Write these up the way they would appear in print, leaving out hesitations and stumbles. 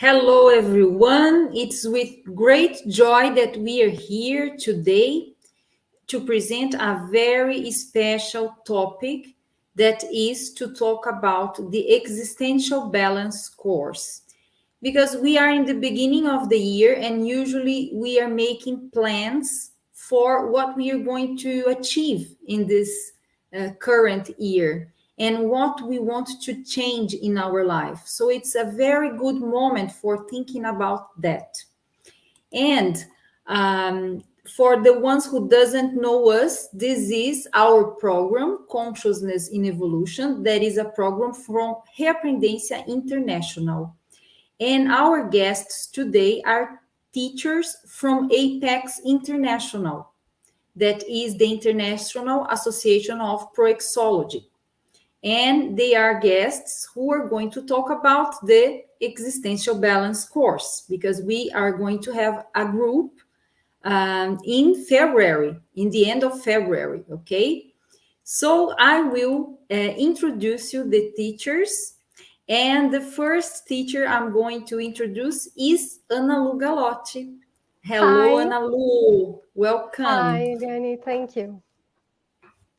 Hello, everyone. It's with great joy that we are here today to present a very special topic that is to talk about the Existential Balance course. Because we are in the beginning of the year and usually we are making plans for what we are going to achieve in this current year and what we want to change in our life. So it's a very good moment for thinking about that. And for the ones who doesn't know us, this is our program, Consciousness in Evolution. That is a program from Reaprendência International. And our guests today are teachers from Apex International. That is the International Association of Proexology. And they are guests who are going to talk about the Existential Balance course, because we are going to have a group in February, in the end of February, okay? So I will introduce you the teachers. And the first teacher I'm going to introduce is Ana Lu Galotti. Hello, Hi. Ana Lu. Welcome. Hi, Danny. Thank you.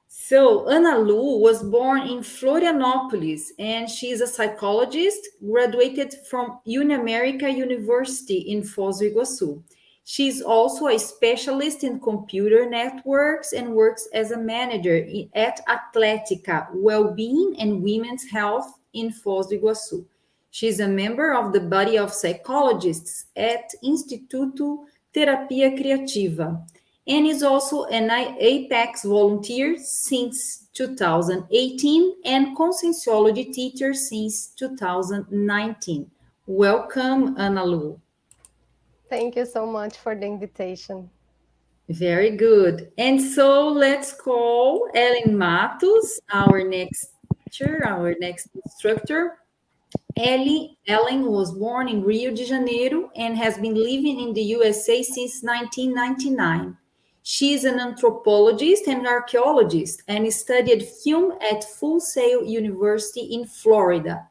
So Ana Lu was born in Florianópolis, and she is a psychologist, graduated from Unamerica University in Foz do Iguaçu. She's also a specialist in computer networks and works as a manager at Atlética, Wellbeing and Women's Health in Foz do Iguaçu. She's a member of the body of psychologists at Instituto Terapia Criativa, and is also an Apex volunteer since 2018 and Conscienciology teacher since 2019. Welcome, Ana Lu. Thank you so much for the invitation. Very good. And so let's call Ellen Matos, our next teacher, our next instructor. Ellen was born in Rio de Janeiro and has been living in the USA since 1999. She is an anthropologist and archaeologist and studied film at Full Sail University in Florida.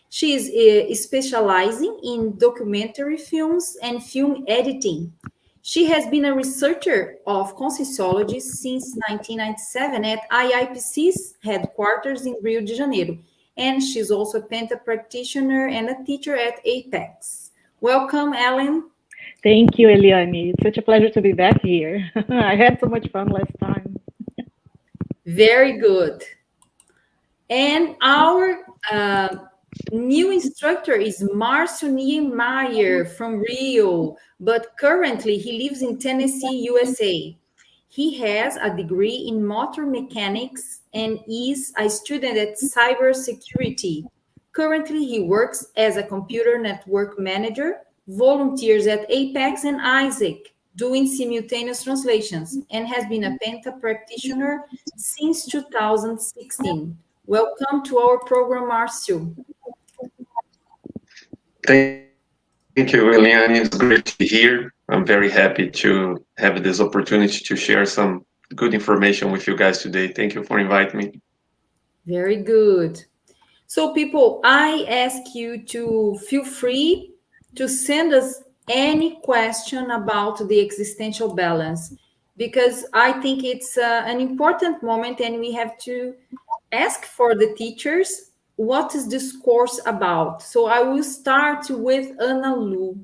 She is specializing in documentary films and film editing. She has been a researcher of Conscienciology since 1997 at IIPC's headquarters in Rio de Janeiro. And she's also a Penta practitioner and a teacher at Apex. Welcome, Ellen. Thank you, Eliane. It's such a pleasure to be back here. I had so much fun last time. Very good. And our new instructor is Márcio Niemeyer from Rio, but currently he lives in Tennessee, USA. He has a degree in motor mechanics and is a student at cybersecurity. Currently, he works as a computer network manager, volunteers at Apex and Isaac, doing simultaneous translations, and has been a Penta practitioner since 2016. Welcome to our program, Márcio. Thank you, Eliane. It's great to be here. I'm very happy to have this opportunity to share some good information with you guys today. Thank you for inviting me. Very good. So people, I ask you to feel free to send us any question about the existential balance, because I think it's an important moment and we have to ask for the teachers, what is this course about? So I will start with Ana Lu.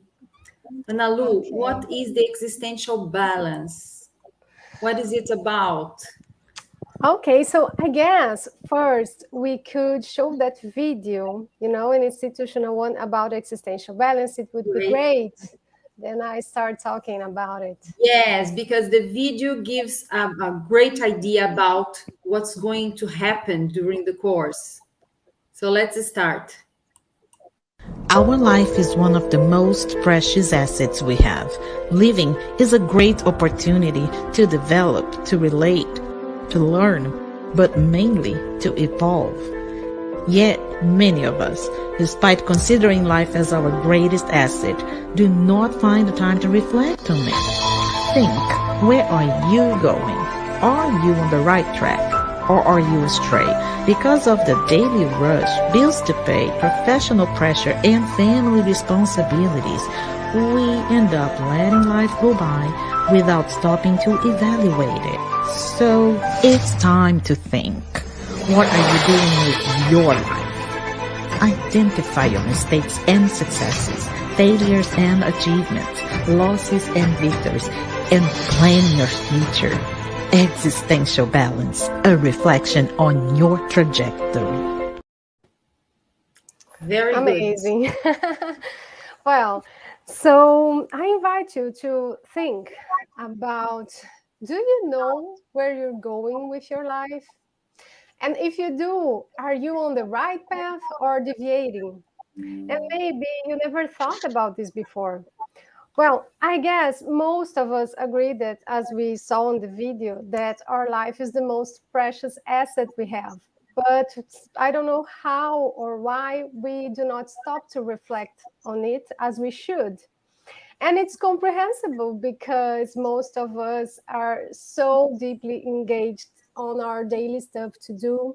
Ana Lu, okay. What is the existential balance? What is it about? Okay, so I guess first we could show that video, an institutional one about existential balance. It would be great. Then I start talking about it. Yes, because the video gives a great idea about what's going to happen during the course. So let's start. Our life is one of the most precious assets we have. Living is a great opportunity to develop, to relate, to learn, but mainly to evolve. Yet, many of us, despite considering life as our greatest asset, do not find the time to reflect on it. Think, where are you going? Are you on the right track? Or are you astray? Because of the daily rush, bills to pay, professional pressure, and family responsibilities, we end up letting life go by without stopping to evaluate it. So it's time to think. What are you doing with your life? Identify your mistakes and successes, failures and achievements, losses and victories, and plan your future. Existential Balance, a reflection on your trajectory. Very amazing. Well, so I invite you to think about, do you know where you're going with your life? And if you do, are you on the right path or deviating? And maybe you never thought about this before. Well, I guess most of us agree that, as we saw in the video, that our life is the most precious asset we have. But I don't know how or why we do not stop to reflect on it as we should. And it's comprehensible because most of us are so deeply engaged on our daily stuff to do,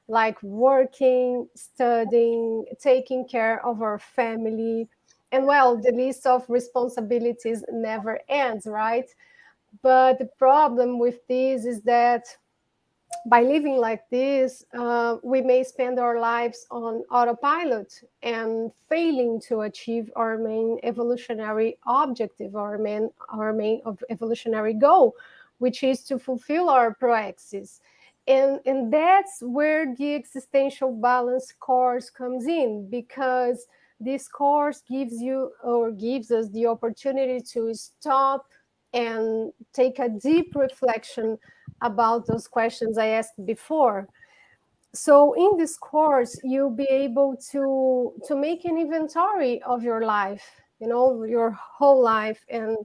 like working, studying, taking care of our family. And well, the list of responsibilities never ends, right? But the problem with this is that by living like this, we may spend our lives on autopilot and failing to achieve our main evolutionary objective, our main evolutionary goal, which is to fulfill our proexis. And that's where the existential balance course comes in, because this course gives us the opportunity to stop and take a deep reflection about those questions I asked before. So in this course, you'll be able to make an inventory of your life, your whole life, and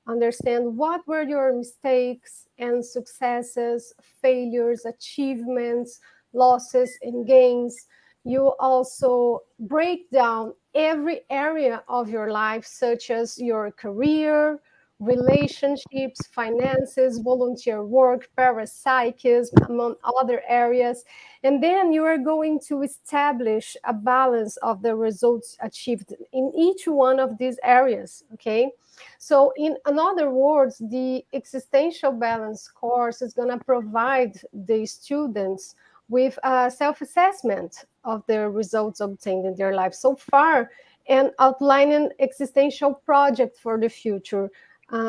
understand what were your mistakes and successes, failures, achievements, losses, and gains. You also break down every area of your life, such as your career, relationships, finances, volunteer work, parapsychism, among other areas. And then you are going to establish a balance of the results achieved in each one of these areas, okay? So in other words, the existential balance course is going to provide the students with a self-assessment of the results obtained in their life so far, and outline an existential project for the future.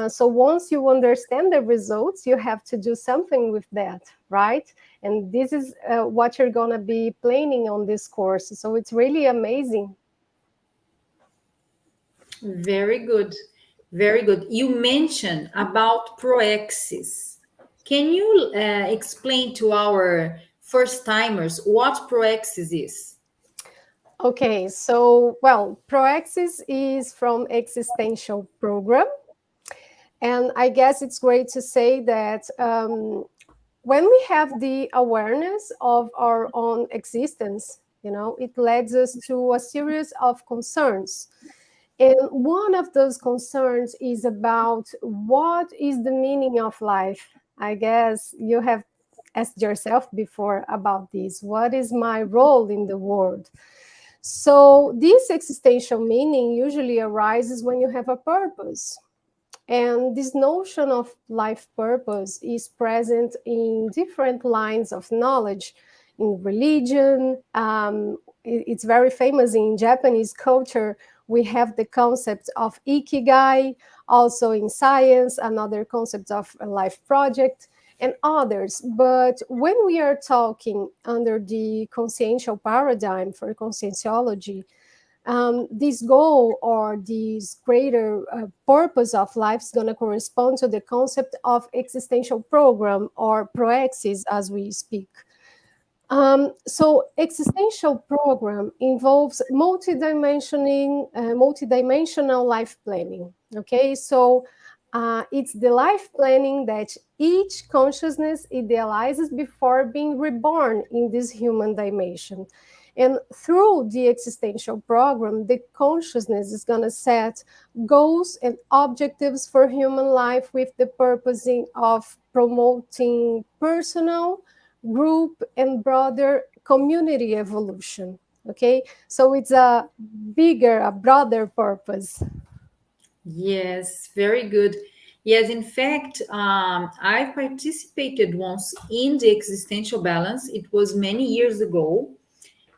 So once you understand the results, you have to do something with that, right? And this is what you're going to be planning on this course. So it's really amazing. Very good. Very good. You mentioned about proexis. Can you explain to our first timers what proexis is? Okay, so, well, proexis is from existential program. And I guess it's great to say that when we have the awareness of our own existence, it leads us to a series of concerns. And one of those concerns is about what is the meaning of life. I guess you have asked yourself before about this. What is my role in the world? So this existential meaning usually arises when you have a purpose. And this notion of life purpose is present in different lines of knowledge, in religion. It's very famous in Japanese culture. We have the concept of ikigai, also in science, another concept of a life project, and others. But when we are talking under the consciential paradigm for conscientiology, this goal or this greater purpose of life is going to correspond to the concept of existential program, or proexis as we speak. So existential program involves multidimensional life planning. Okay, so it's the life planning that each consciousness idealizes before being reborn in this human dimension. And through the existential program, the consciousness is going to set goals and objectives for human life with the purposing of promoting personal, group, and broader community evolution. Okay, so it's a bigger, a broader purpose. Yes, very good. Yes, in fact, I participated once in the existential balance. It was many years ago.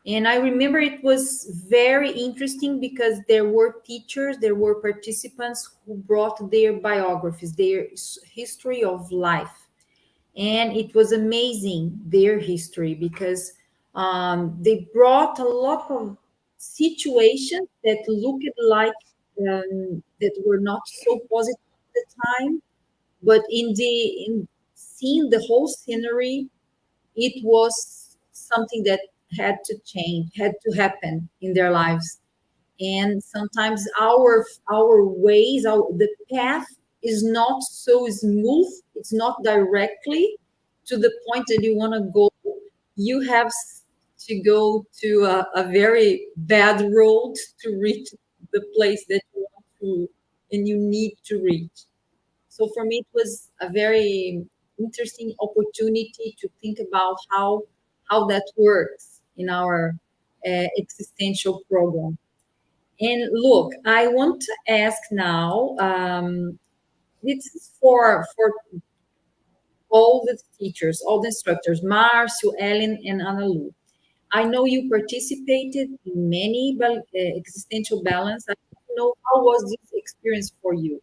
And I remember it was very interesting because there were teachers, there were participants who brought their biographies, their history of life. And it was amazing, their history, because they brought a lot of situations that looked like that were not so positive at the time, but in seeing the whole scenery, it was something that had to change, had to happen in their lives. And sometimes our ways, the path is not so smooth. It's not directly to the point that you want to go. You have to go to a very bad road to reach the place that you want to and you need to reach. So for me, it was a very interesting opportunity to think about how that works in our existential program. And look, I want to ask now. This is for all the teachers, all the instructors, Marcio, Ellen, and Analu. I know you participated in many existential balance. I want to know how was this experience for you.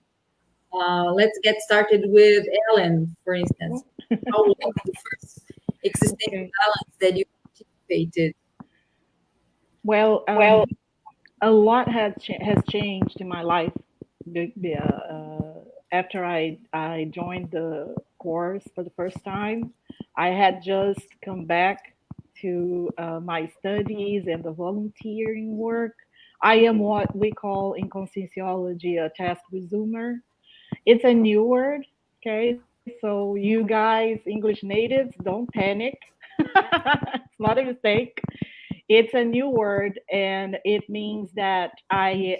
Let's get started with Ellen, for instance. How was the first existential Okay. balance that you participated? Well, a lot has changed in my life. After I joined the course for the first time, I had just come back to my studies and the volunteering work. I am what we call in conscienciology a task resumer. It's a new word, okay? So you guys, English natives, don't panic. It's not a mistake. It's a new word, and it means that I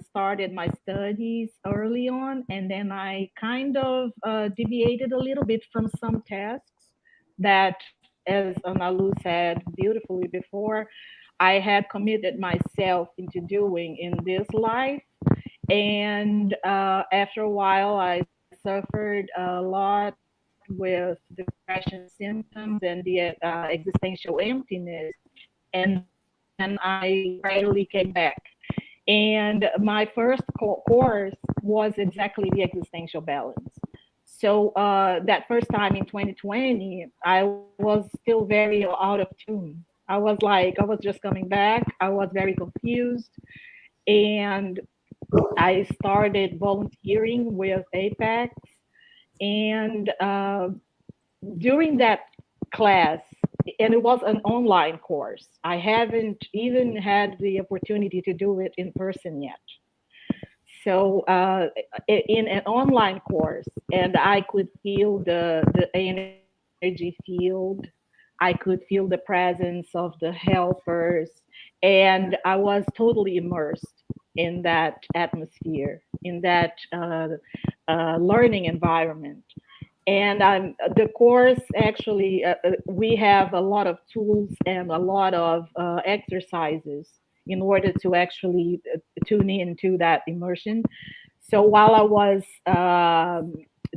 started my studies early on, and then I kind of deviated a little bit from some tasks that, as Analu said beautifully before, I had committed myself into doing in this life. And after a while, I suffered a lot with depression symptoms and the existential emptiness. And then I gradually came back. And my first course was exactly the existential balance. So that first time in 2020, I was still very out of tune. I was just coming back. I was very confused. And I started volunteering with Apex. And during that class, and it was an online course, I haven't even had the opportunity to do it in person yet. So in an online course, and I could feel the energy field. I could feel the presence of the helpers, and I was totally immersed in that atmosphere, in that learning environment. And the course actually, we have a lot of tools and a lot of exercises in order to actually tune into that immersion. So while I was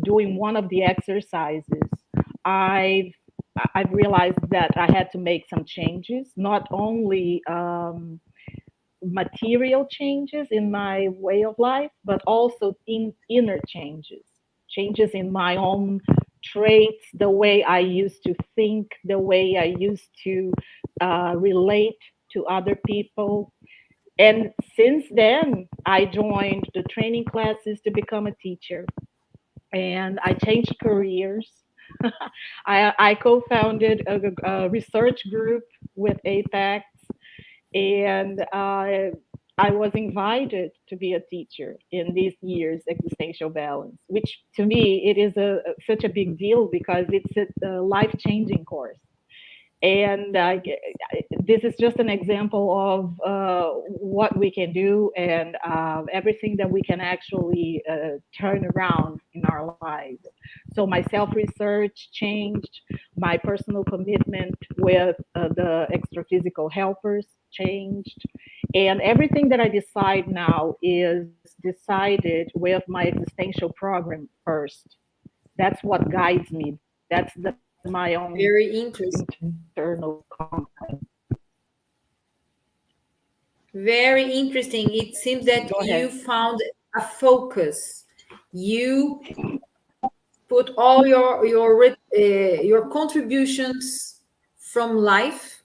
doing one of the exercises, I've I've realized that I had to make some changes, not only material changes in my way of life, but also in inner changes, changes in my own traits, the way I used to think, the way I used to relate to other people. And since then, I joined the training classes to become a teacher, and I changed careers. I co-founded a research group with Apex, and I was invited to be a teacher in this year's existential balance, which to me it is such a big deal because it's a life-changing course. And this is just an example of what we can do, and everything that we can actually turn around in our lives. So my self-research changed, my personal commitment with the extra-physical helpers changed, and everything that I decide now is decided with my existential program first. That's what guides me. That's my own Very internal interesting. compass. Very interesting. It seems Go that ahead. you found a focus. You put all your contributions from life,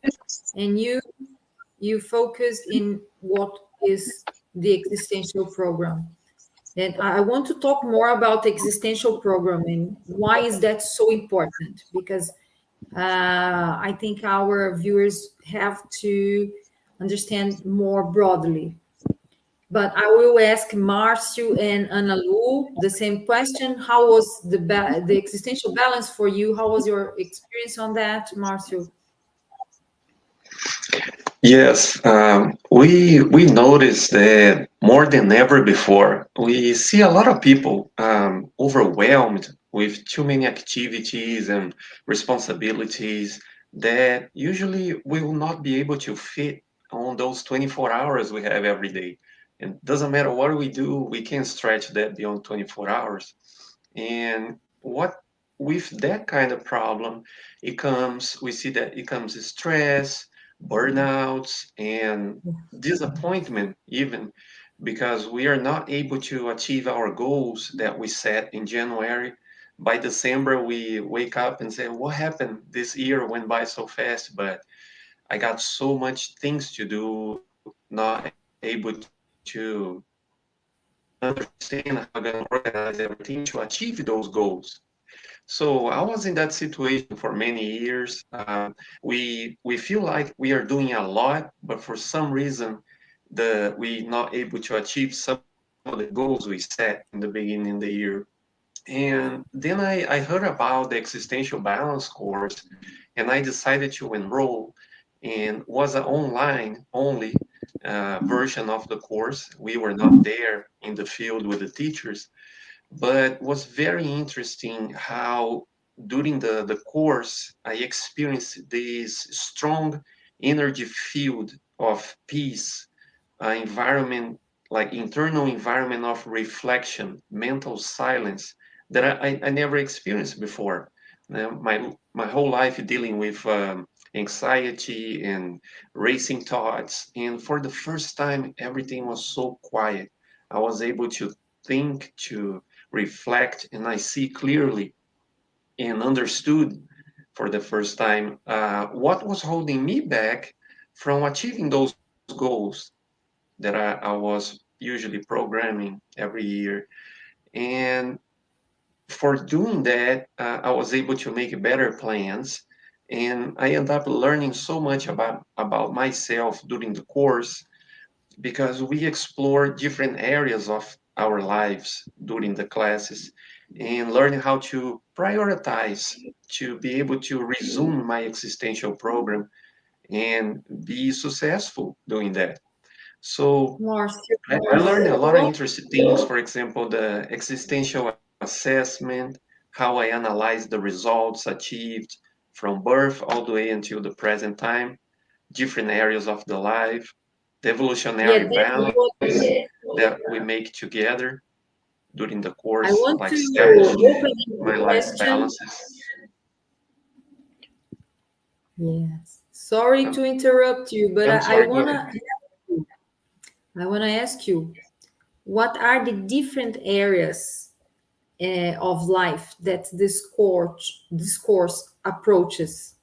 and you focused in what is the existential program. And I want to talk more about the existential program and why is that so important? Because I think our viewers have to understand more broadly. But I will ask Marcio and Ana Lu the same question. How was the existential balance for you? How was your experience on that, Marcio? Yes, we notice that more than ever before, we see a lot of people overwhelmed with too many activities and responsibilities that usually we will not be able to fit on those 24 hours we have every day. And doesn't matter what we do, we can stretch that beyond 24 hours. And what with that kind of problem, we see that it comes stress, burnouts, and disappointment, even because we are not able to achieve our goals that we set in January. By December, we wake up and say, what happened? This year went by so fast, but I got so much things to do, not able to understand how I'm going to organize everything to achieve those goals. So I was in that situation for many years. We feel like we are doing a lot, but for some reason, we not able to achieve some of the goals we set in the beginning of the year. And then I heard about the Existential Balance course, and I decided to enroll. And was an online only version of the course. We were not there in the field with the teachers, but was very interesting how during the course I experienced this strong energy field of peace, environment, like internal environment of reflection, mental silence that I never experienced before. My whole life dealing with anxiety and racing thoughts, and for the first time everything was so quiet. I was able to think, to reflect, and I see clearly and understood for the first time what was holding me back from achieving those goals that I was usually programming every year. And for doing that, I was able to make better plans. And I ended up learning so much about myself during the course because we explore different areas of our lives during the classes and learning how to prioritize to be able to resume my existential program and be successful doing that. So Marcio, I learned a lot of what interesting things. For example, the existential assessment, how I analyze the results achieved from birth all the way until the present time, different areas of the life, the yeah, evolutionary that balance what that we make together during the I course, want like to establishing open my the life question. balances. Yes. Sorry Um, to interrupt you, but I'm sorry, go ahead. I wanna ask you, what are the different areas of life that this course approaches?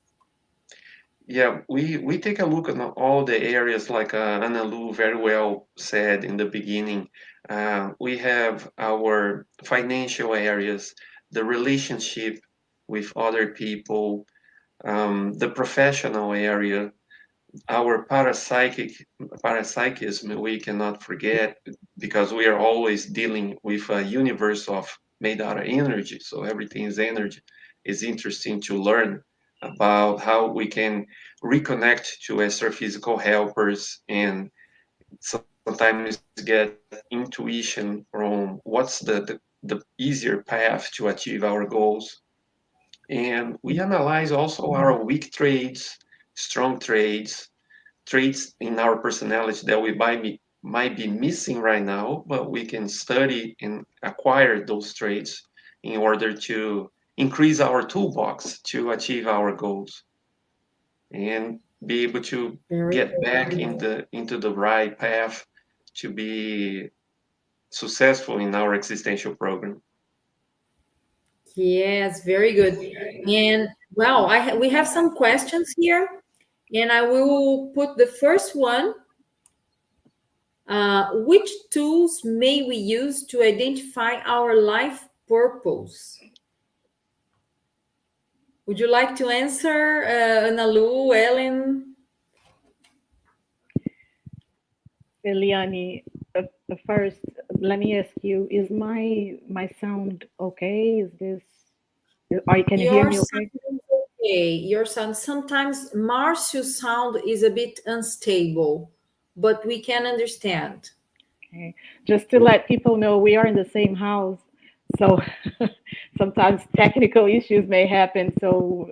Yeah, we take a look at all the areas, like Anna Lu very well said in the beginning. We have our financial areas, the relationship with other people, the professional area, our parapsychism we cannot forget because we are always dealing with a universe of made out of energy. So everything is energy. It's interesting to learn about how we can reconnect to astrophysical helpers and sometimes get intuition from what's the easier path to achieve our goals. And we analyze also our weak traits, strong traits, traits in our personality that we might be missing right now, but we can study and acquire those traits in order to increase our toolbox to achieve our goals and be able to Very get back good. into the right path to be successful in our existential program. Yes, very good. And well, we have some questions here, and I will put the first one. Which tools may we use to identify our life purpose? Would you like to answer, Ana Lu, Ellen? Eliane, first, let me ask you: is my sound okay? Is this? Can you hear Your me sound okay? is okay. Your sound. Sometimes Marcio's sound is a bit unstable, but we can understand. Okay. Just to let people know, we are in the same house, so sometimes technical issues may happen. So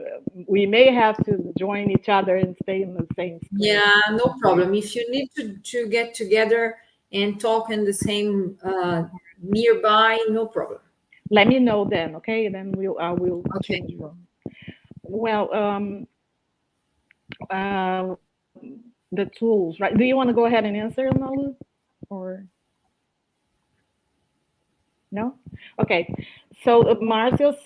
we may have to join each other and stay in the same screen. Yeah, no problem. If you need to get together and talk in the same nearby, no problem. Let me know then, okay? Then I will Okay. change room. Well, uh, the tools, right? Do you want to go ahead and answer, Malu, or no? Okay. So Marcel,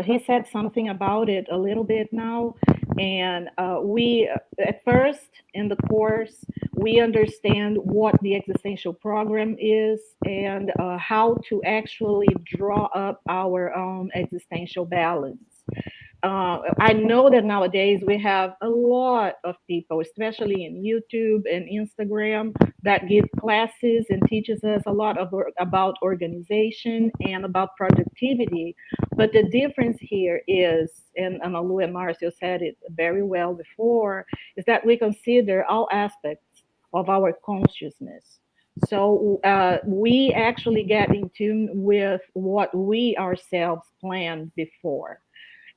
he said something about it a little bit now, and we at first in the course we understand what the existential program is and how to actually draw up our own existential balance. I know that nowadays we have a lot of people, especially in YouTube and Instagram, that give classes and teaches us a lot about organization and about productivity. But the difference here is, and Analu and Marcio said it very well before, is that we consider all aspects of our consciousness. So we actually get in tune with what we ourselves planned before,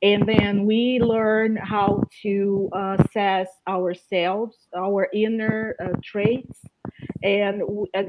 and then we learn how to assess ourselves, our inner traits, and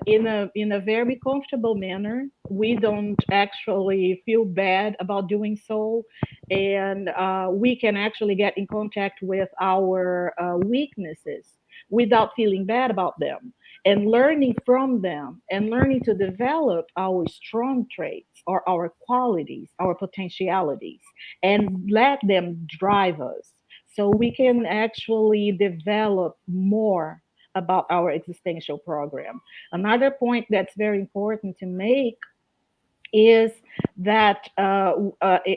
in a very comfortable manner. We don't actually feel bad about doing so, and we can actually get in contact with our weaknesses without feeling bad about them, and learning from them, and learning to develop our strong traits or our qualities, our potentialities, and let them drive us so we can actually develop more about our existential program. Another point that's very important to make is that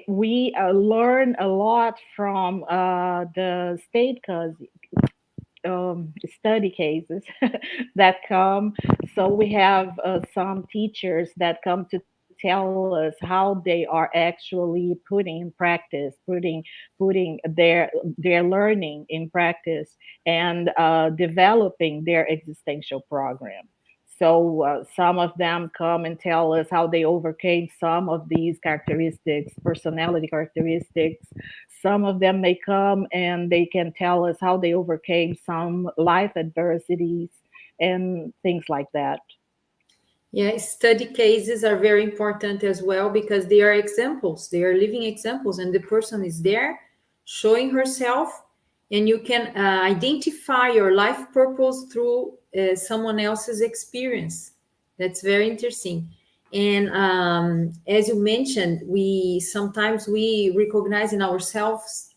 we learn a lot from the study cases that come. So we have some teachers that come to tell us how they are actually putting in practice, putting their learning in practice, and developing their existential program. So some of them come and tell us how they overcame some of these characteristics, personality characteristics. Some of them may come and they can tell us how they overcame some life adversities and things like that. Yeah, study cases are very important as well because they are examples, they are living examples, and the person is there showing herself, and you can identify your life purpose through someone else's experience. That's very interesting. And as you mentioned, we sometimes we recognize in ourselves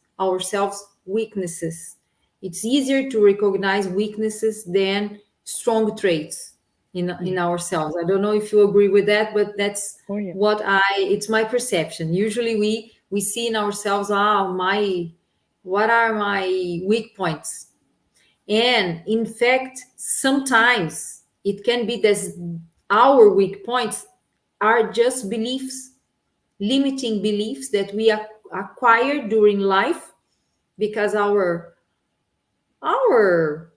weaknesses. It's easier to recognize weaknesses than strong traits in Yeah. ourselves. I don't know if you agree with that, but that's Oh, yeah. what I it's my perception. Usually we see in ourselves, my what are my weak points? And in fact, sometimes it can be that our weak points are just beliefs, limiting beliefs that we acquire during life, because our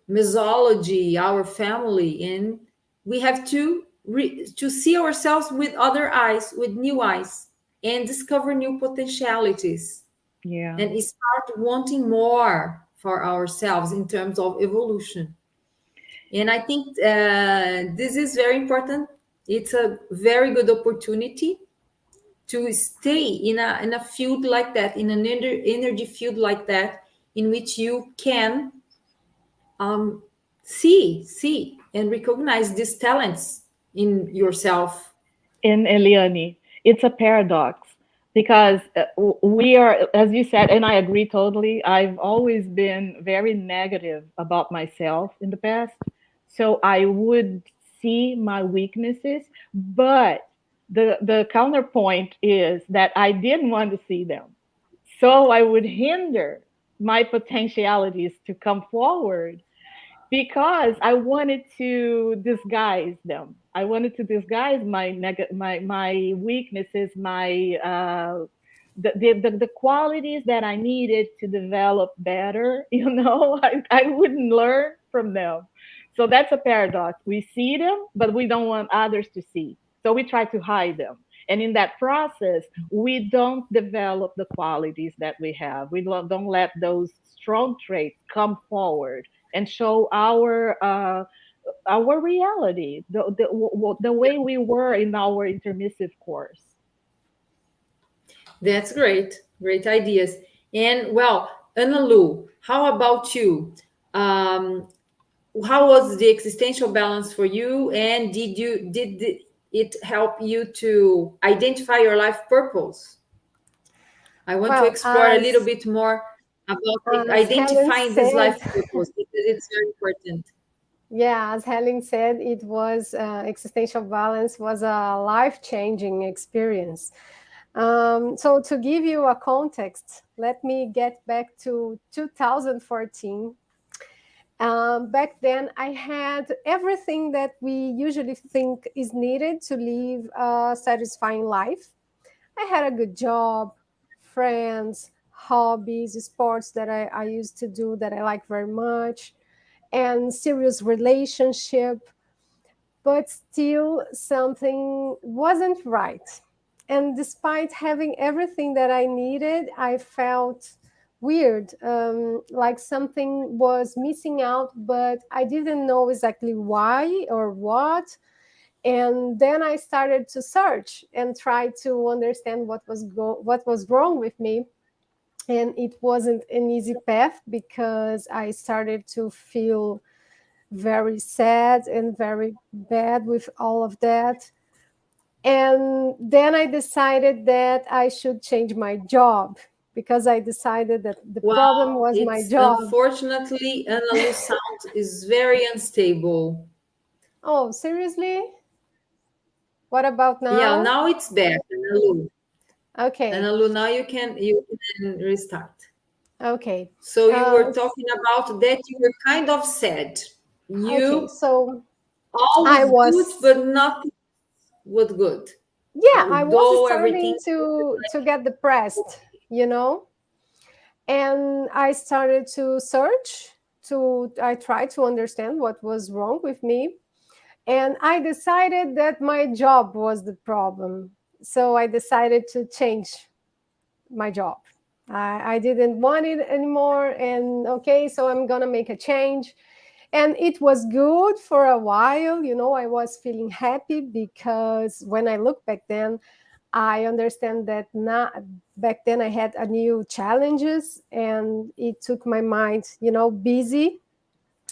mythology, our family, and we have to to see ourselves with other eyes, with new eyes, and discover new potentialities, Yeah. and start wanting more for ourselves in terms of evolution. And I think this is very important. It's a very good opportunity to stay in a field like that, in an energy field like that, in which you can um, see and recognize these talents in yourself. In Eliane, it's a paradox because we are, as you said, and I agree totally. I've always been very negative about myself in the past. So I would see my weaknesses, but the counterpoint is that I didn't want to see them. So I would hinder my potentialities to come forward because I wanted to disguise them. I wanted to disguise my weaknesses, my the qualities that I needed to develop better. You know, I wouldn't learn from them. So that's a paradox. We see them, but we don't want others to see. So we try to hide them. And in that process, we don't develop the qualities that we have. We don't let those strong traits come forward and show our reality, the way we were in our intermissive course. That's great. Great ideas. And well, Ana Lu, how about you? Um, how was the existential balance for you? And it help you to identify your life purpose? I want to Well, explore a little bit more about as Helen identifying this said, life purpose because it's very important. yeah, as Helen said, it was existential balance was a life-changing experience. So to give you a context, let me get back to 2014. Back then, I had everything that we usually think is needed to live a satisfying life. I had a good job, friends, hobbies, sports that I used to do that I like very much, and serious relationship, but still something wasn't right. And despite having everything that I needed, I felt weird, like something was missing out, but I didn't know exactly why or what. And then I started to search and try to understand what was wrong with me. And it wasn't an easy path because I started to feel very sad and very bad with all of that. And then I decided that I should change my job because I decided that the problem Wow, was my it's job. unfortunately Ana Lu's sound is very unstable. Oh, seriously? What about Yeah, now? now it's back, Ana Lu. Okay. Ana Lu, now you can restart. Okay. So you Uh, were talking about that you were kind of sad. okay. You So all I was good, was, but nothing was good. yeah, I was Although everything starting to get depressed, you know, and I started to search. I tried to understand what was wrong with me, and I decided that my job was the problem. So I decided to change my job. I didn't want it anymore, and okay, so I'm gonna make a change. And it was good for a while. You know, I was feeling happy because when I look back then, I understand that not back then I had a new challenges, and it took my mind, busy,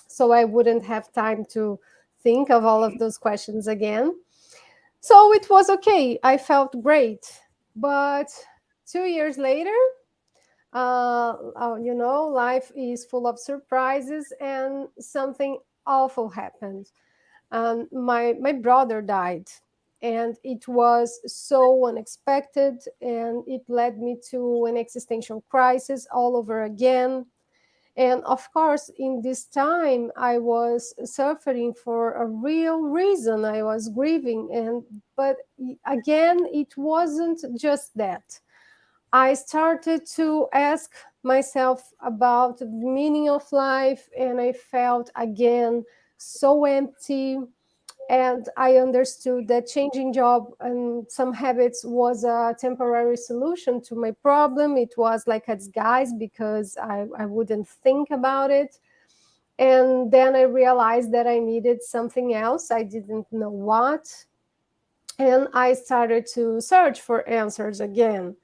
so I wouldn't have time to think of all of those questions again. So it was okay. I felt great. But 2 years later, life is full of surprises, and something awful happened. My brother died, and it was so unexpected, and it led me to an existential crisis all over again. And of course, in this time, I was suffering for a real reason. I was grieving, but again, it wasn't just that. I started to ask myself about the meaning of life, and I felt again so empty. And I understood that changing job and some habits was a temporary solution to my problem. It was like a disguise because I wouldn't think about it. And then I realized that I needed something else. I didn't know what. And I started to search for answers again.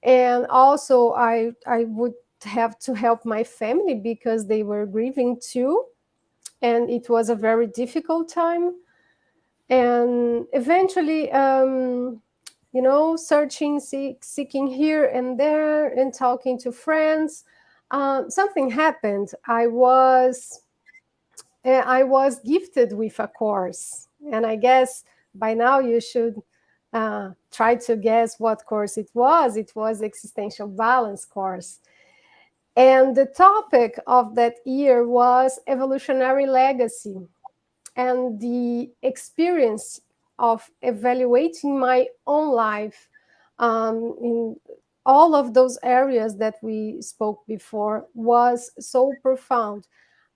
And also, I would have to help my family because they were grieving too. And it was a very difficult time. And eventually, searching, seeking here and there, and talking to friends, something happened. I was gifted with a course, and I guess by now you should try to guess what course it was. It was Existential Balance course. And the topic of that year was evolutionary legacy, and the experience of evaluating my own life in all of those areas that we spoke before was so profound.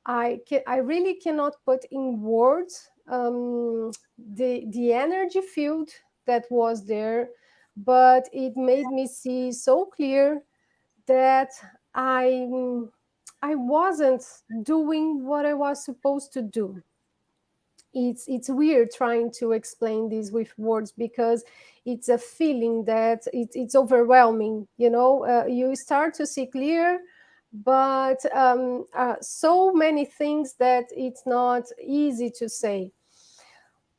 I really cannot put in words the energy field that was there, but it made me see so clear that I I wasn't doing what I was supposed to do. It's weird trying to explain this with words because it's a feeling that it's overwhelming. You start to see clear, but so many things that it's not easy to say.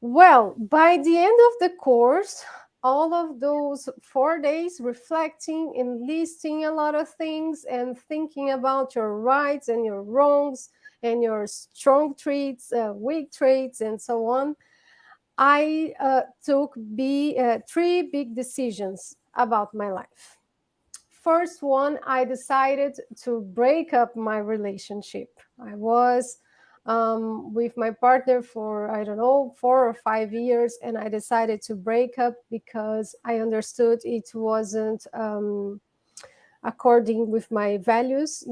Well, by the end of the course, all of those 4 days reflecting and listing a lot of things and thinking about your rights and your wrongs and your strong traits, weak traits, and so on, I took three big decisions about my life. First one, I decided to break up my relationship. I was with my partner for, I don't know, 4 or 5 years, and I decided to break up because I understood it wasn't according with my values.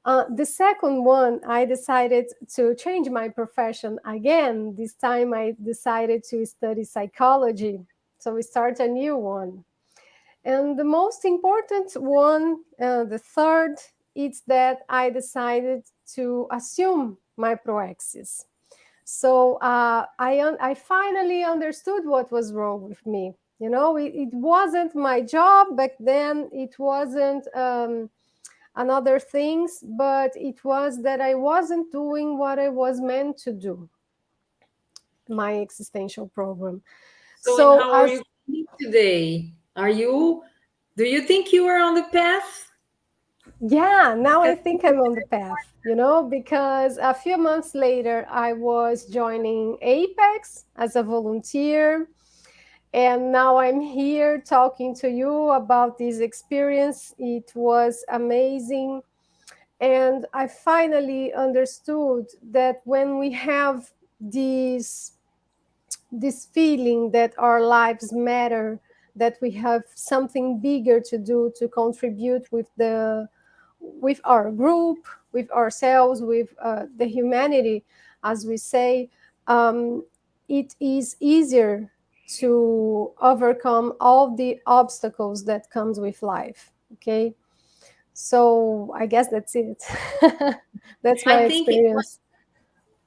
The second one, I decided to change my profession again. This time I decided to study psychology. So we start a new one. And the most important one, the third, is that I decided to assume my proexis. So I finally understood what was wrong with me. It wasn't my job back then. It wasn't another things, but it was that I wasn't doing what I was meant to do. My existential program. So, and So how are you feeling today? Do you think you are on the path? yeah, now I think I'm on the path, because a few months later, I was joining Apex as a volunteer. And now I'm here talking to you about this experience. It was amazing. And I finally understood that when we have this feeling that our lives matter, that we have something bigger to do to contribute with our group, with ourselves, with the humanity, as we say, it is easier to overcome all the obstacles that comes with life. Okay, so I guess that's it. That's my I think experience.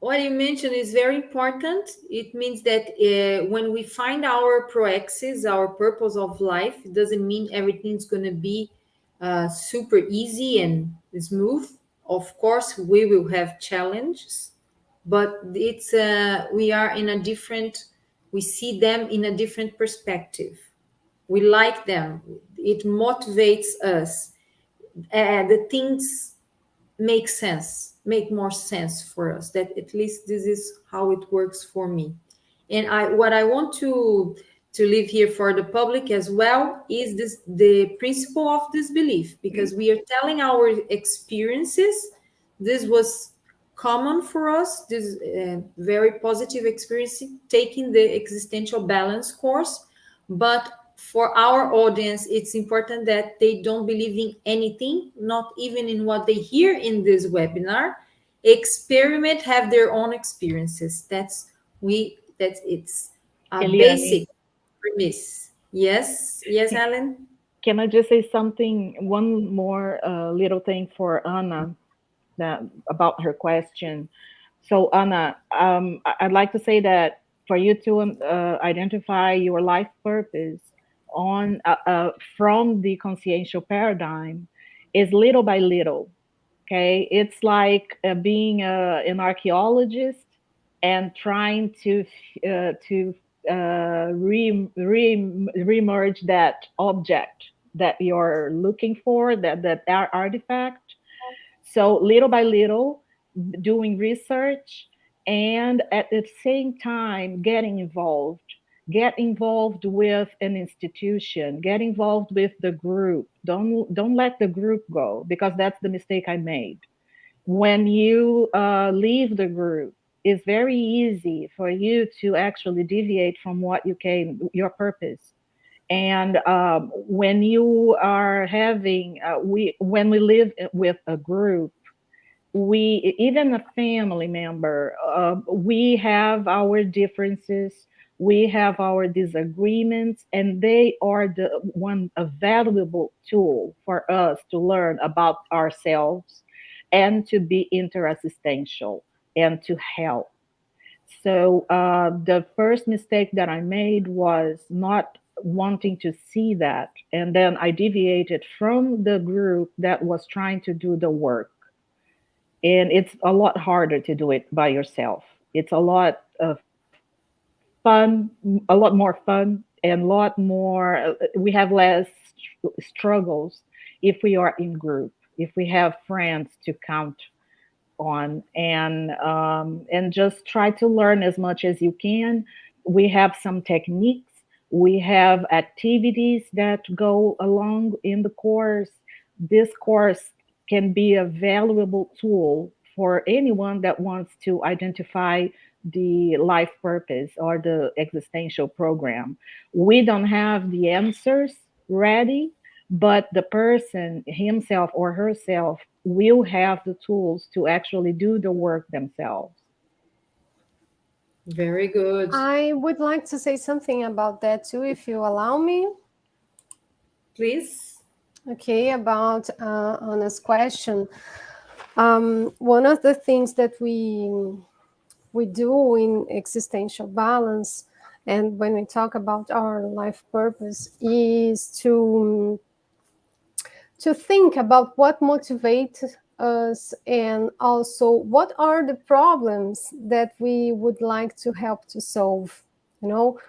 what you mentioned is very important. It means that when we find our proexis, our purpose of life, it doesn't mean everything's going to be super easy and smooth. Of course, we will have challenges, but we are in a different. We see them in a different perspective. We like them. It motivates us. The things make more sense for us. That at least this is how it works for me. And what I want to leave here for the public as well is this, the principle of this belief, because we are telling our experiences. This was common for us, this very positive experience taking the existential balance course, but for our audience, it's important that they don't believe in anything, not even in what they hear in this webinar. Experiment, have their own experiences. That's it's a Eliane, basic premise. Yes, yes, Alan. can I just say something? One more little thing for Anna that about her question. So Anna, I'd like to say that for you to identify your life purpose on from the consciential paradigm is little by little. Okay, it's like being an archaeologist and trying to remerge that object that you're looking for, that artifact. So little by little, doing research and at the same time getting involved. Get involved with an institution. Get involved with the group. Don't let the group go, because that's the mistake I made. When you leave the group, it's very easy for you to actually deviate from what you came, your purpose. And when you are having, when we live with a group, we, even a family member, we have our differences, we have our disagreements, and they are the one a valuable tool for us to learn about ourselves and to be interexistential and to help. So the first mistake that I made was not wanting to see that, and then I deviated from the group that was trying to do the work. And it's a lot harder to do it by yourself. It's a lot of fun, a lot more fun, and a lot more. We have less struggles if we are in group, if we have friends to count on, and just try to learn as much as you can. We have some techniques, we have activities that go along in the course. This course can be a valuable tool for anyone that wants to identify the life purpose or the existential program. We don't have the answers ready, but the person himself or herself will have the tools to actually do the work themselves. Very good. I would like to say something about that too, if you allow me. Please. Okay, about Anna's question. One of the things that we do in existential balance, and when we talk about our life purpose, is to think about what motivates us, and also what are the problems that we would like to help to solve. You know,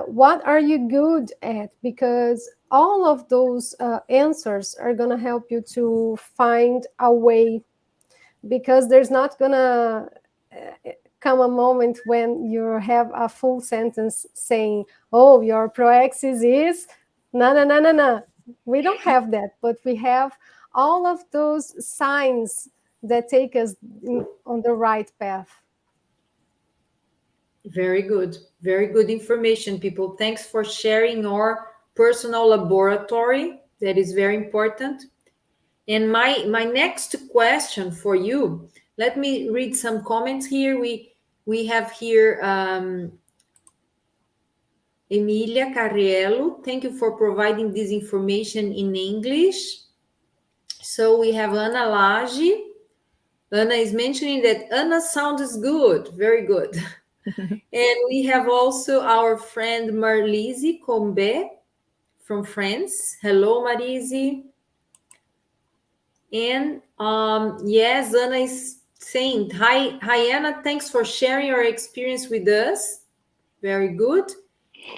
what are you good at? Because all of those answers are going to help you to find a way, because there's not going to come a moment when you have a full sentence saying, oh, your proaxis is na na na na na. We don't have that, but we have all of those signs that take us on the right path. Very good. Very good information, people. Thanks for sharing your personal laboratory. That is very important. And my next question for you, let me read some comments here. We have here Emilia Carriello. Thank you for providing this information in English. So we have Ana Lage. Ana is mentioning that Anna's sound is good. Very good. And we have also our friend Marlise Combe from France. Hello, Marise. And yes, Anna is saying, hi, Anna, thanks for sharing your experience with us. Very good.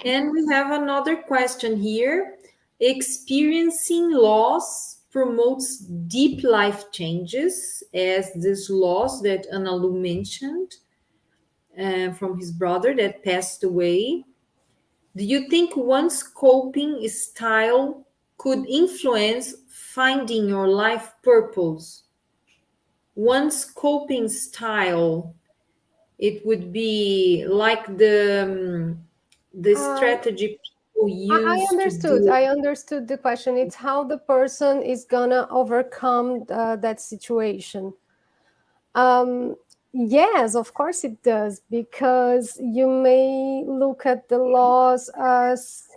And we have another question here. Experiencing loss promotes deep life changes, as this loss that Ana Lu mentioned from his brother that passed away. Do you think one's coping style could influence finding your life purpose? One's coping style, it would be like the strategy I used to understood. do. I understood the question. It's how the person is gonna overcome that situation. Um, yes, of course it does, because you may look at the laws as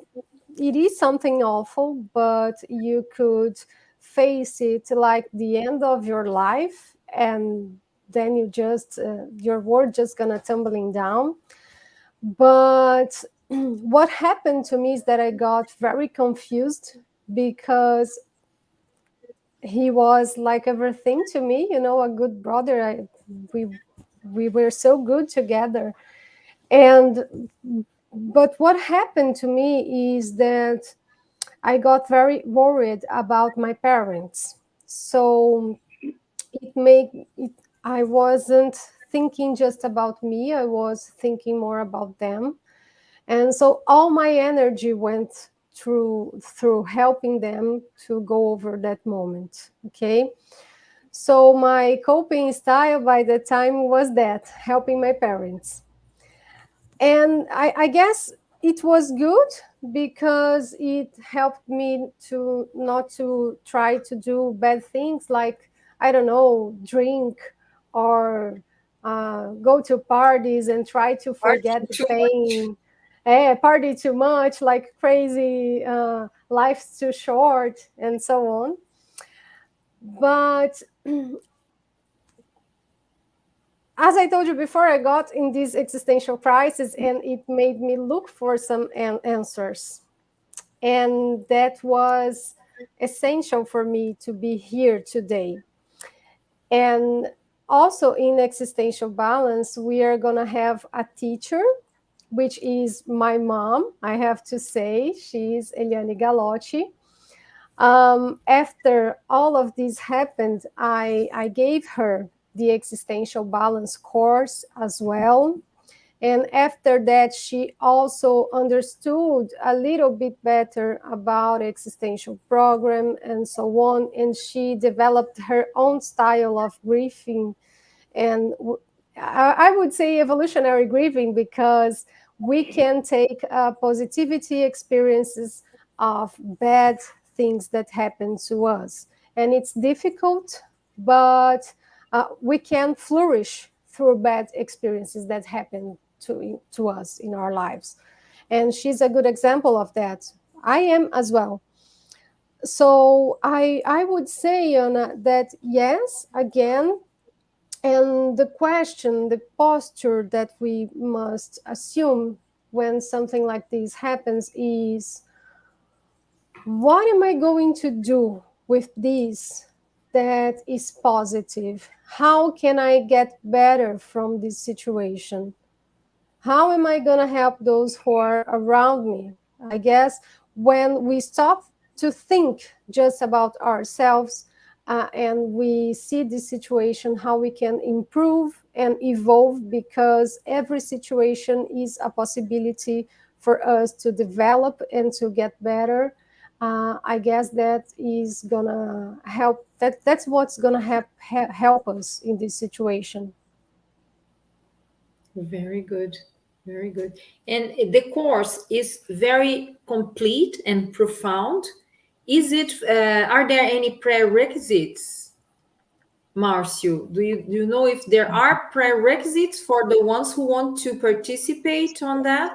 it is something awful, but you could face it like the end of your life, and then you just your world just gonna tumbling down. But what happened to me is that I got very confused, because he was like everything to me, a good brother. We we were so good together. And but what happened to me is that I got very worried about my parents. So it made it, I wasn't thinking just about me, I was thinking more about them. And so all my energy went through helping them to go over that moment. Okay. So my coping style by the time was that, helping my parents. And I guess it was good, because it helped me to not to try to do bad things, like, I don't know, drink, or go to parties and try to forget the Too much. pain. Party too much, like crazy, life's too short, and so on. But as I told you before, I got in this existential crisis, and it made me look for some answers. And that was essential for me to be here today. And also in Existential Balance, we are going to have a teacher, which is my mom. I have to say, she's Eliane Galotti. After all of this happened, I gave her the Existential Balance course as well. And after that, she also understood a little bit better about existential program and so on. And she developed her own style of grieving. And I would say evolutionary grieving, because we can take positivity experiences of bad things that happen to us. And it's difficult, but we can flourish through bad experiences that happen to us in our lives. And she's a good example of that. I am as well. So I would say, Anna, that yes, again, and the question, the posture that we must assume when something like this happens is, what am I going to do with this that is positive? How can I get better from this situation? How am I going to help those who are around me? I guess when we stop to think just about ourselves, and we see this situation, how we can improve and evolve, because every situation is a possibility for us to develop and to get better. I guess that is gonna help. That's what's gonna help us in this situation. Very good. Very good. And the course is very complete and profound. Are there any prerequisites, Marcio? Do you know if there are prerequisites for the ones who want to participate on that?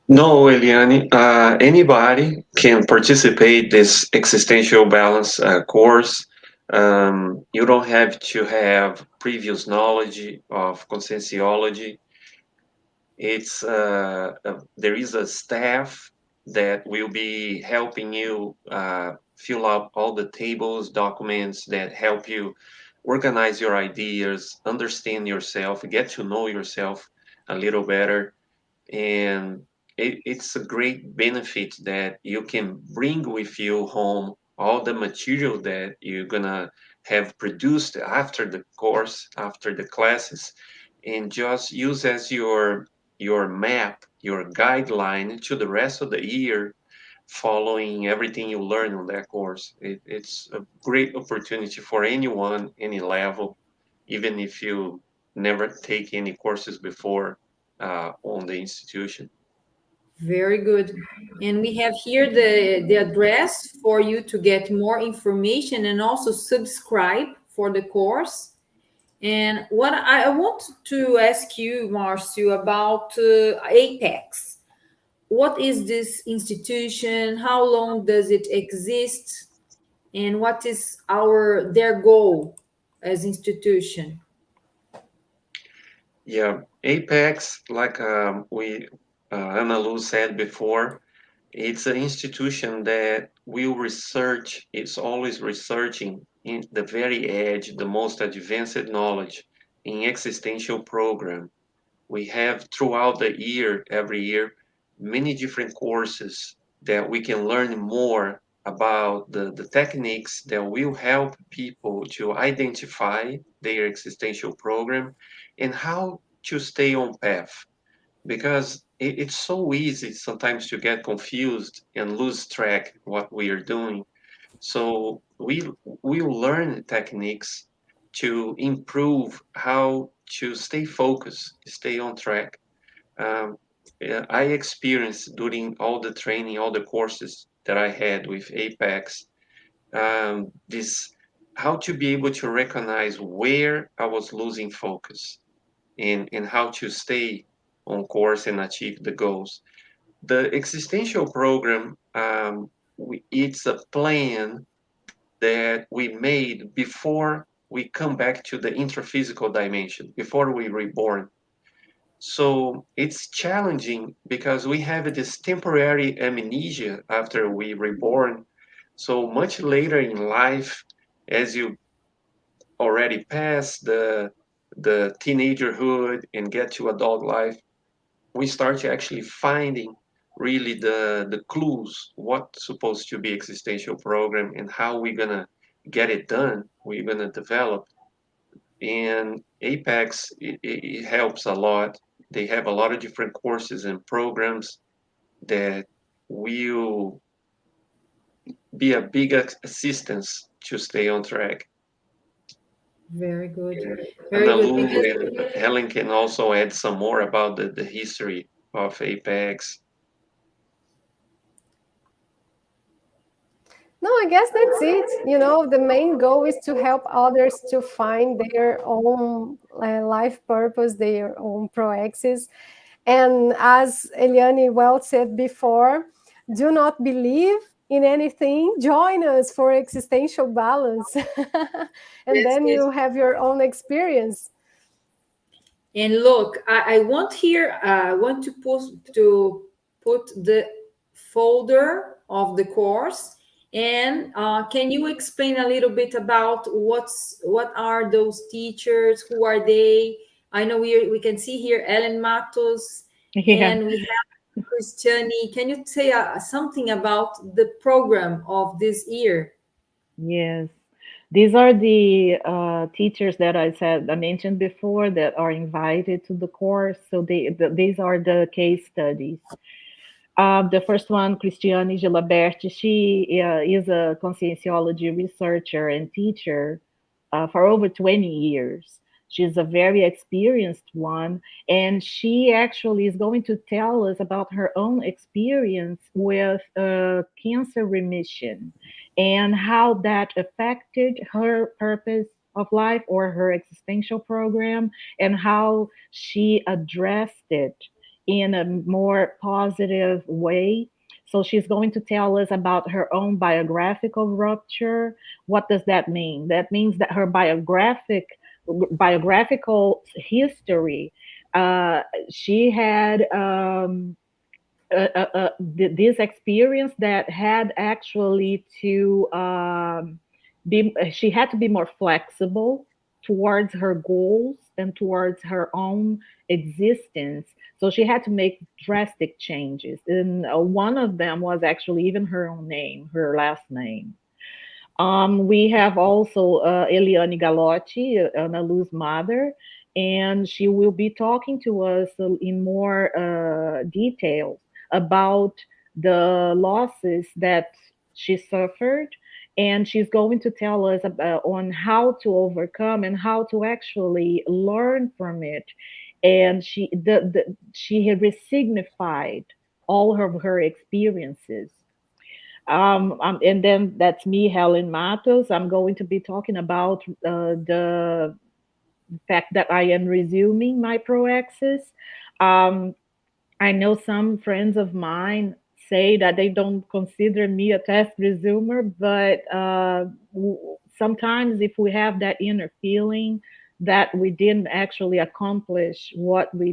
No, Eliane, anybody can participate this existential balance course. You don't have to have previous knowledge of conscienciology. There is a staff that will be helping you fill up all the tables, documents that help you organize your ideas, understand yourself, get to know yourself a little better. And it's a great benefit that you can bring with you home all the material that you're gonna have produced after the course, after the classes, and just use as your map, your guideline to the rest of the year, following everything you learn on that course. It's a great opportunity for anyone, any level, even if you never take any courses before on the institution. Very good. And we have here the address for you to get more information and also subscribe for the course. And what I want to ask you, Marcio, about Apex. What is this institution? How long does it exist? And what is their goal as institution? Yeah, Apex, like we Ana Lu said before, it's an institution that will research. It's always researching in the very edge, the most advanced knowledge in existential program. We have throughout the year, every year, many different courses that we can learn more about the techniques that will help people to identify their existential program and how to stay on path. Because it's so easy sometimes to get confused and lose track what we are doing. So we learn techniques to improve how to stay focused, stay on track. Um, yeah, I experienced during all the training, all the courses that I had with Apex, this how to be able to recognize where I was losing focus and how to stay on course and achieve the goals. The existential program, it's a plan that we made before we come back to the intraphysical dimension, before we reborn. So it's challenging because we have this temporary amnesia after we reborn. So much later in life, as you already pass the teenagerhood and get to adult life, we start to actually finding really the clues what's supposed to be existential program and how we're gonna get it done, we're gonna develop. And Apex, it helps a lot. They have a lot of different courses and programs that will be a big assistance to stay on track. Very good. Very Ana good. Lu Because and Helen can also add some more about the history of Apex. No, I guess that's it. The main goal is to help others to find their own life purpose, their own proexis. And as Eliane well said before, do not believe in anything. Join us for existential balance. And yes, then yes. you have your own experience. And look, I want here, I want to put the folder of the course. And can you explain a little bit about what are those teachers? Who are they? I know we can see here Ellen Matos, Yeah. and we have Christiani. Can you say something about the program of this year? Yes. These are the teachers that I mentioned before that are invited to the course. So these are the case studies. The first one, Cristiane Gilaberti, she is a conscienciology researcher and teacher for over 20 years. She's a very experienced one, and she actually is going to tell us about her own experience with cancer remission and how that affected her purpose of life or her existential program and how she addressed it in a more positive way. So she's going to tell us about her own biographical rupture. What does that mean? That means that her biographical history. She had this experience that had actually to be. She had to be more flexible towards her goals and towards her own existence. So she had to make drastic changes, and one of them was actually even her own name, her last name. We have also Eliane Galotti, Ana Lu's mother, and she will be talking to us in more details about the losses that she suffered. And she's going to tell us about on how to overcome and how to actually learn from it. And she had resignified all of her experiences. And then that's me, Helen Matos. I'm going to be talking about the fact that I am resuming my pro-access. Um, I know some friends of mine say that they don't consider me a test resumer, but sometimes if we have that inner feeling that we didn't actually accomplish what we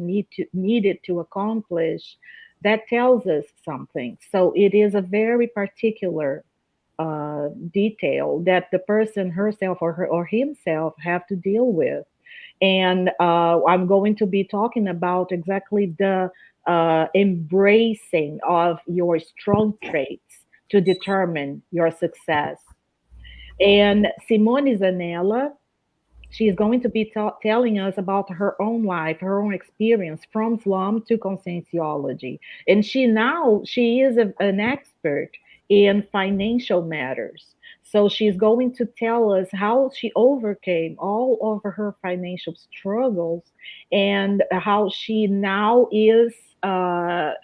needed to accomplish, that tells us something. So it is a very particular detail that the person herself or himself have to deal with. And I'm going to be talking about exactly the embracing of your strong traits to determine your success. And Simone Zanella, she's going to be telling us about her own life, her own experience from slum to conscientiology. And she is an expert in financial matters. So she's going to tell us how she overcame all of her financial struggles and how she now is a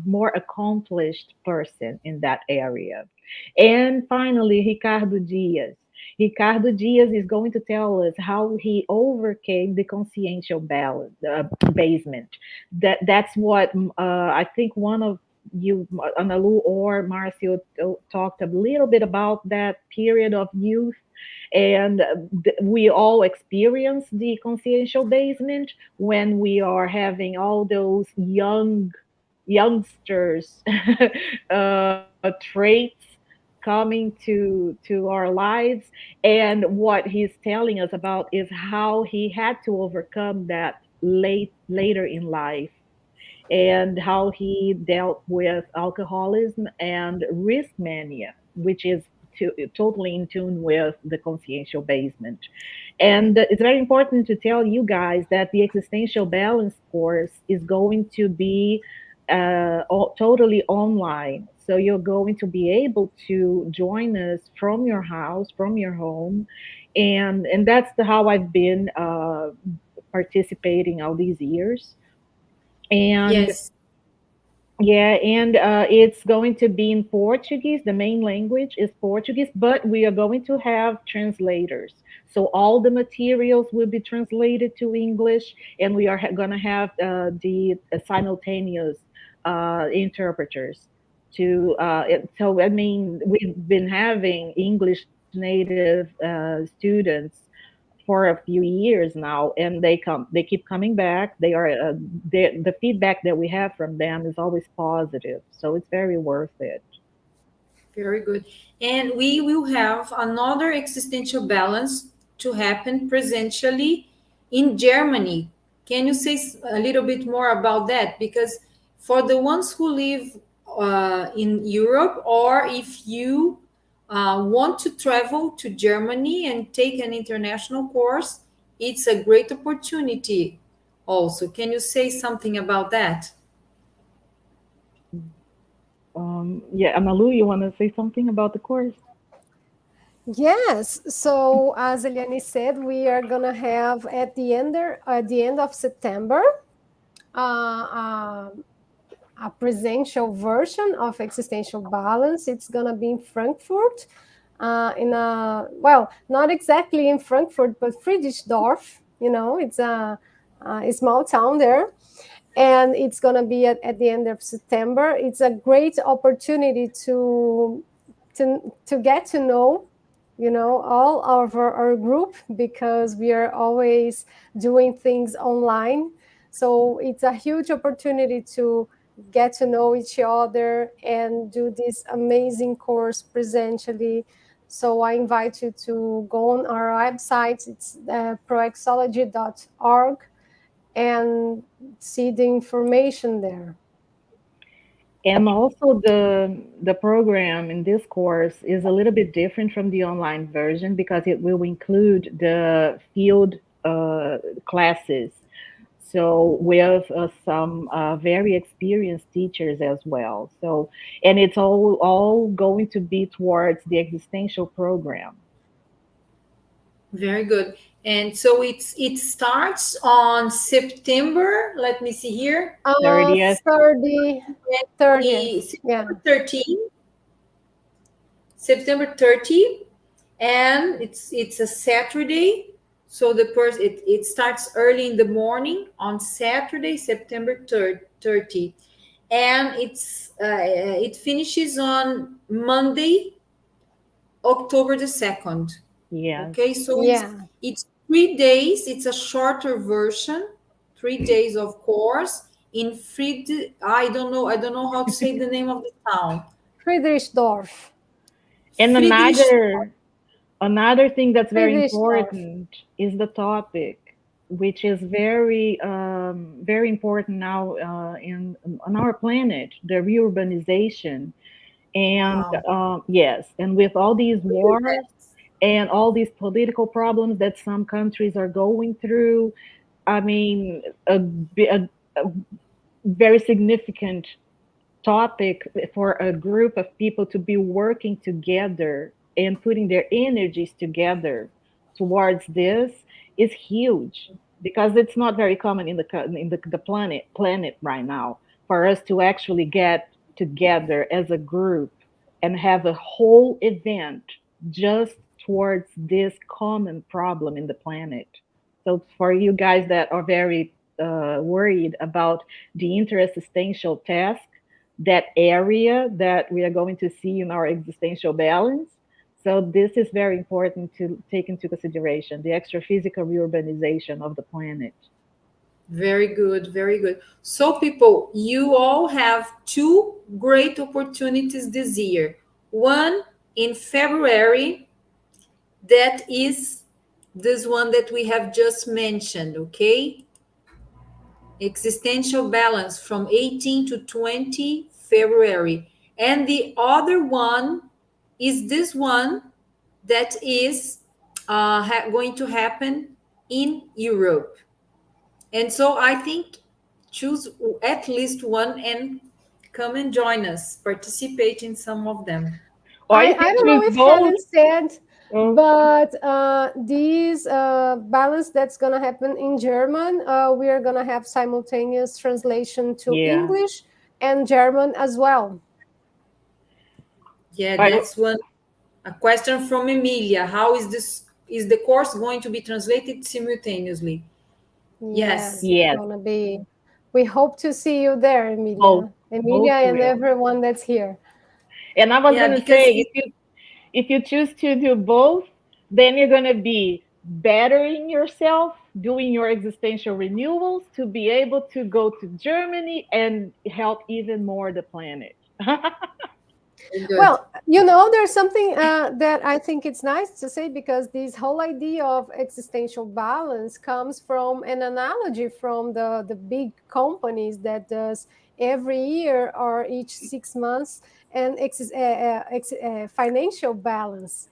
more accomplished person in that area. And finally, Ricardo Diaz. Ricardo Diaz is going to tell us how he overcame the consciential balance, basement. That's what I think one of you, Analu or Marcio, talked a little bit about that period of youth. And we all experience the consciential basement when we are having all those youngsters traits coming to our lives. And what he's telling us about is how he had to overcome that later in life, and how he dealt with alcoholism and risk mania, which is totally in tune with the consciential basement. And it's very important to tell you guys that the existential balance course is going to be totally online. So you're going to be able to join us from your house, from your home, and that's how I've been participating all these years. And Yes. yeah, and it's going to be in Portuguese. The main language is Portuguese, but we are going to have translators. So all the materials will be translated to English, and we are going to have the simultaneous interpreters. So I mean, we've been having English native students for a few years now, and they keep coming back. The feedback that we have from them is always positive, so it's very worth it. Very good. And we will have another existential balance to happen presentially in Germany. Can you say a little bit more about that? Because for the ones who live in Europe, or if you want to travel to Germany and take an international course, it's a great opportunity also. Can you say something about that? Yeah, Amalu, you want to say something about the course? Yes. So as Eliane said, we are gonna have at the end of September uh, uh, a presential version of Existential Balance. It's gonna be in Frankfurt, in a well, not exactly in Frankfurt, but Friedrichsdorf. You know, it's a small town there, and it's gonna be at the end of September. It's a great opportunity to get to know, you know, all of our group, because we are always doing things online. So it's a huge opportunity to get to know each other and do this amazing course presentially. So I invite you to go on our website. It's proexology.org, and see the information there. And also the program in this course is a little bit different from the online version because it will include the field classes. So with some very experienced teachers as well. So, and it's all going to be towards the existential program. Very good. And so it starts on September. Let me see here. 30th. 30, 30th. Yeah. September 13, September 30, and it's a Saturday. So it starts early in the morning on Saturday, September 30, and it finishes on Monday, October the 2nd. Yes. Okay, so Yeah. it's 3 days. It's a shorter version, 3 days of course in Fried. I don't know how to say the name of the town. Friedrichsdorf. And Friedrich. another thing that's very Friedrichsdorf. important is the topic, which is very very important now in on our planet, the reurbanization. And Wow. yes, and with all these wars and all these political problems that some countries are going through, I mean, a very significant topic for a group of people to be working together and putting their energies together towards this is huge, because it's not very common in the planet right now for us to actually get together as a group and have a whole event just towards this common problem in the planet. So for you guys that are very worried about the interexistential task, that area that we are going to see in our existential balance. So this is very important to take into consideration, the extra-physical reurbanization of the planet. Very good, very good. So, people, you all have two great opportunities this year. One in February, that is this one that we have just mentioned, okay? Existential balance from 18 to 20 February. And the other one is this one that is going to happen in Europe. And so I think choose at least one and come and join us, participate in some of them. Or if you I don't know choose if both, Helen said, oh, but this balance that's going to happen in German, we are going to have simultaneous translation to yeah. English and German as well. Yeah, I, that's one. A question from Emilia. How is this? Is the course going to be translated simultaneously? Yes, Yes. it's yes, going to be. We hope to see you there, both, Emilia. Emilia both and will. everyone that's here. And I was Yeah, gonna because say, if you choose to do both, then you're gonna be bettering yourself, doing your existential renewals to be able to go to Germany and help even more the planet. good. Well, there's something that I think it's nice to say, because this whole idea of existential balance comes from an analogy from the big companies that does every year or each 6 months and financial balance,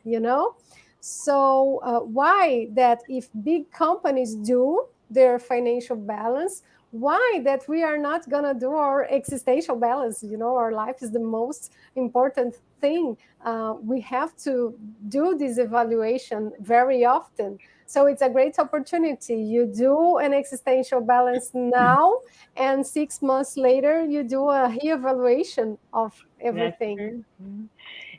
So why that if big companies do their financial balance, why that we are not gonna do our existential balance? Our life is the most important thing. We have to do this evaluation very often. So it's a great opportunity. You do an existential balance now, and 6 months later, you do a reevaluation of That's everything. true.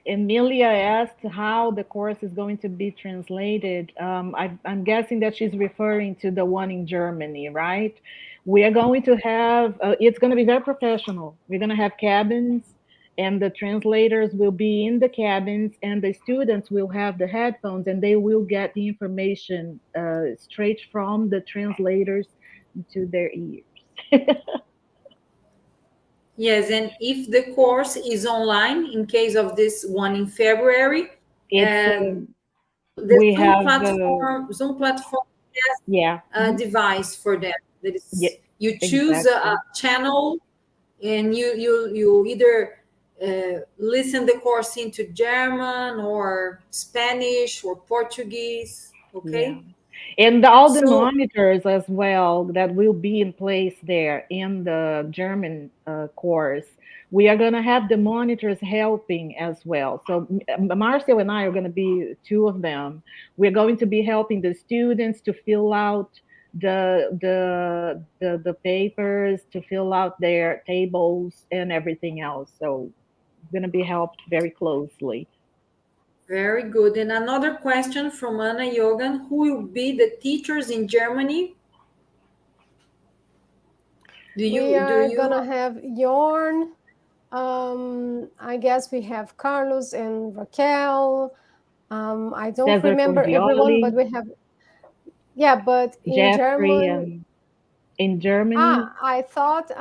Emilia asked how the course is going to be translated. I'm guessing that she's referring to the one in Germany, right? We are going to have, it's going to be very professional. We're going to have cabins, and the translators will be in the cabins, and the students will have the headphones, and they will get the information straight from the translators to their ears. Yes, and if the course is online, in case of this one in February, It's, the we Zoom have, platform has yeah, a device for them. That yeah, is, you choose a exactly. channel, and you either listen the course into German or Spanish or Portuguese. Yeah. Okay, And all the so monitors as well that will be in place there in the German course We are going to have the monitors helping as well. So Marcel and I are going to be two of them. We're going to be helping the students to fill out the papers, to fill out their tables and everything else. So going to be helped very closely. Very good. And another question from Anna Yogan: who will be the teachers in Germany? We Do are you gonna have Yorn. I guess we have Carlos and Raquel. I don't Cesar remember everyone, but Condioli, we have, yeah, but in Jeffrey, German, and in Germany. I thought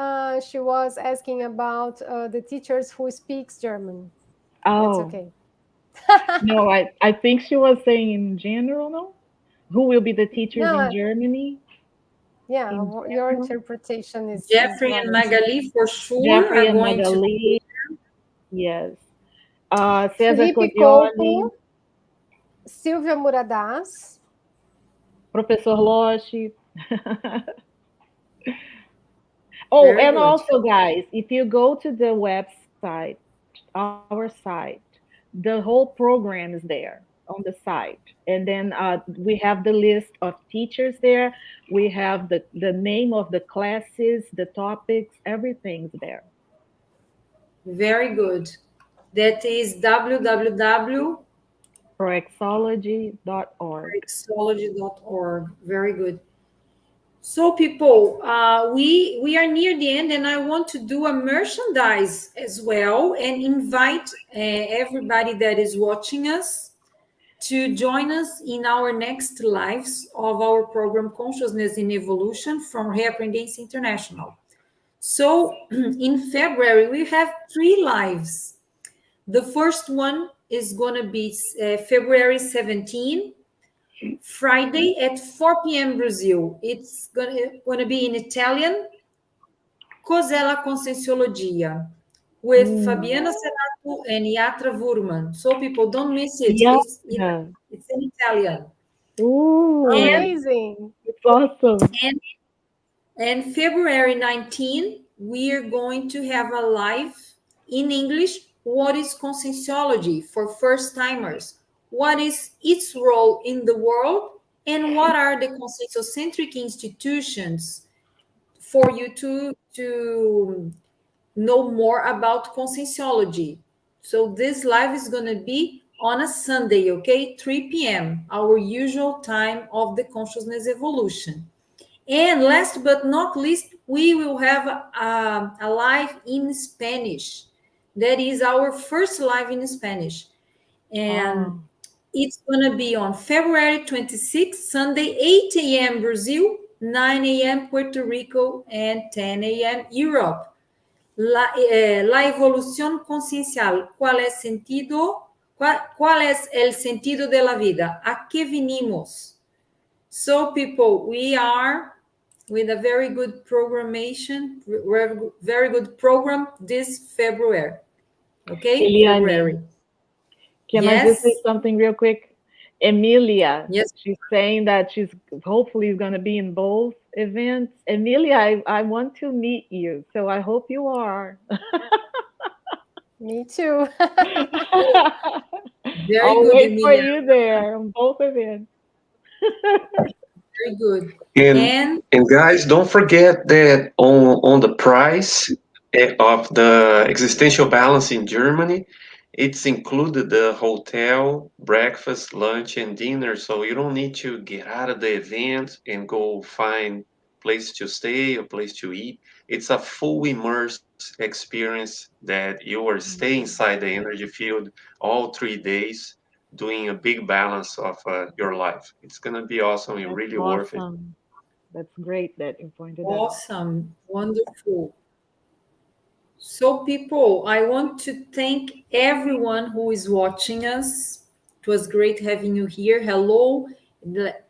she was asking about the teachers who speaks German. It's Oh, okay. no, I think she was saying in general, no? Who will be the teachers in No, Germany yeah, in your general? interpretation is Jeffrey and right. Magali for sure Jeffrey are and going to Magali, yes. Cesar Felipe Codioli, Coco, Silvia Muradas. Professor Loshi. Oh, very and good. also, guys, if you go to the website, our site, the whole program is there on the site. And then we have the list of teachers there. We have the name of the classes, the topics, everything's there. Very good. That is www.rexology.org. Proexology.org. Very good. So, people, we are near the end, and I want to do a merchandise as well, and invite everybody that is watching us to join us in our next lives of our program Consciousness in Evolution from Reaprendência International. So, in February, we have 3 lives. The first one is going to be February 17, Friday at 4 p.m. Brazil. It's going to be in Italian, Cos'è Conscienciologia, with Mm. Fabiana Serrato and Yatra Wurman. So people don't miss it. Yeah. It's in Italian. Ooh, And, Amazing. it's awesome. and, and February 19, we are going to have a live in English. What is conscienciology for first timers? What is its role in the world? And what are the conscienciocentric institutions for you to know more about conscienciology? So this live is going to be on a Sunday, okay? 3 p.m., our usual time of the consciousness evolution. And last but not least, we will have a live in Spanish. That is our first live in Spanish. And Oh, it's going to be on February 26th, Sunday, 8 a.m. Brazil, 9 a.m. Puerto Rico, and 10 a.m. Europe. La evolución conciencial. ¿Cuál es el sentido de la vida? ¿A qué vinimos? So, people, we are with a very good programmation, very good program this February. Okay, Eliane, February. can I just say Yes, something real quick? Emilia, yes. she's saying that she's hopefully going to be in both events. Emilia, I want to meet you, so I hope you are. Me too. Very I'll good, wait for Emilia. you there on both events. Very good. And And and guys, don't forget that on the price of the existential balance in Germany, it's included the hotel, breakfast, lunch, and dinner. So you don't need to get out of the event and go find place to stay or place to eat. It's a full immerse experience that you are stay Mhm. inside the energy field all 3 days, doing a big balance of your life. It's gonna be awesome and That's really worth it. awesome. That's great that you pointed that out. awesome, wonderful. So, people, I want to thank everyone who is watching us. It was great having you here. Hello.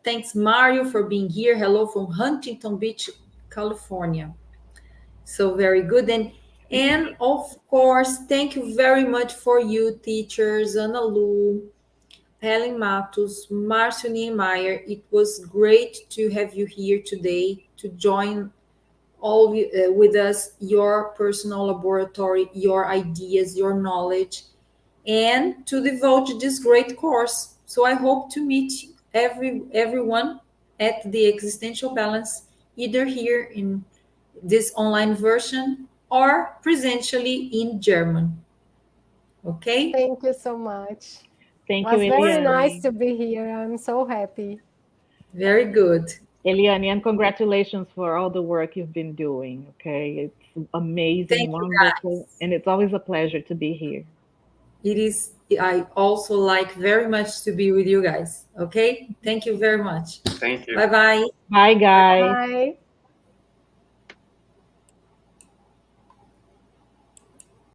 Thanks, Mario, for being here. Hello from Huntington Beach, California. So very good. And of course, thank you very much for you, teachers, Ana Lu, Helen Matos, Marcio Niemeyer. It was great to have you here today to join all with us your personal laboratory, your ideas, your knowledge, and to devote this great course. So I hope to meet everyone at the Existential Balance, either here in this online version or presentially in German. Okay? Thank you so much. It Thank you, was very nice Eliane. to be here. I'm so happy. Very good. Eliane, and congratulations for all the work you've been doing. Okay, it's amazing, Thank you, wonderful, guys. and it's always a pleasure to be here. It is, I also like very much to be with you guys. Okay? Thank you very much. Thank you. Bye bye. Bye, guys. Bye.